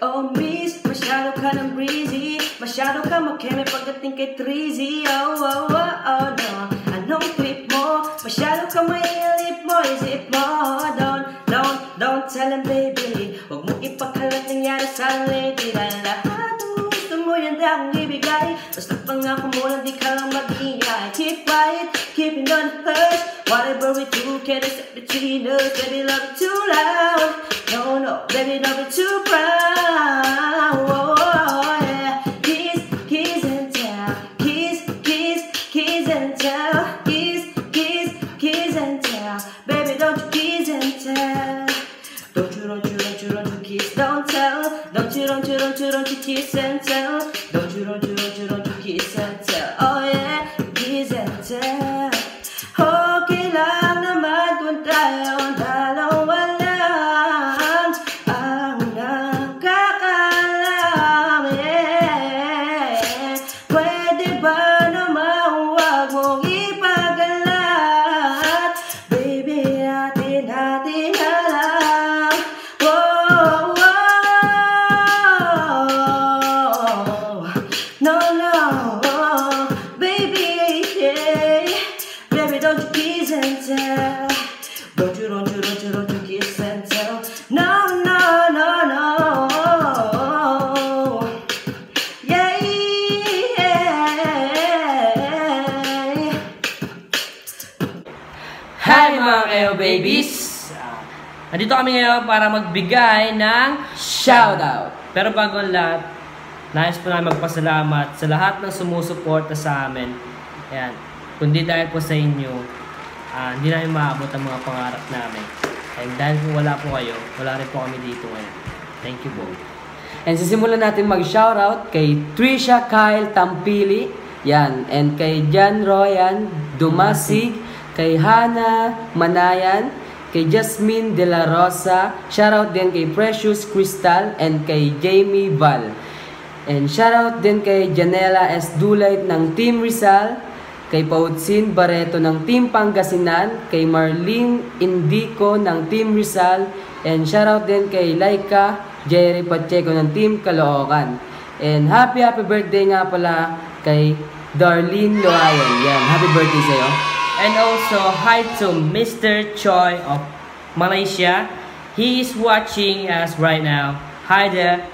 Oh miss, masyado ka ng breezy, masyado ka makeme pagdating kay Treasy. Oh, oh, oh, oh, no. Anong trip mo? Masyado ka mailip mo, isip mo. Don't tell him baby, huwag mo ipagkalat nangyari sa lady. Dahil lahat ang gusto mo yan akong ibigay, basta pangako mo lang di ka lang mag-ingay. Keep quiet, keeping on the hush, whatever we do can't accept between us. Baby love it too loud, no, baby love it too proud. Oh, yeah. Kiss, kiss and tell, kiss, kiss, kiss and tell, kiss, kiss, kiss and tell. Baby don't you kiss and tell. Don't you kiss, don't tell. Don't you kiss and tell. Don't you kiss and tell. Oh yeah, kiss and tell. Okay lang naman kung tayong dalawa lang ang nakakaalam, yeah. Pwede ba naman huwag mong ipagalat, baby, atin na lang. Whoa, whoa. No, baby, yeah. Baby, don't you kiss and tell. Don't you kiss and tell. No. Yeah. Hi mga kayo babies! Nandito kami ngayon para magbigay ng shoutout. Pero bago ang lahat, nais po namin magpasalamat sa lahat ng sumusuporta sa amin. Ayan. Kundi dahil po sa inyo, hindi namin maabot ang mga pangarap namin. And dahil po wala po kayo, wala rin po kami dito ngayon. Thank you po. And sisimulan natin mag-shoutout kay Trisha Kyle Tampili, yan, and kay Jan Royan Dumasig, kay Hana Manayan, kay Jasmine De La Rosa, shoutout din kay Precious Crystal, and kay Jamie Val. And shoutout din kay Janela S. Dulay ng Team Rizal, kay Pautsin Barreto ng Team Pangasinan, kay Marlene Indico ng Team Rizal, and shoutout din kay Laika Jerry Pacheco ng Team Caloocan. And happy birthday nga pala kay Darlene Loayan. Yan, happy birthday sa'yo. And also, hi to Mr. Choi of Malaysia. He is watching us right now. Hi there.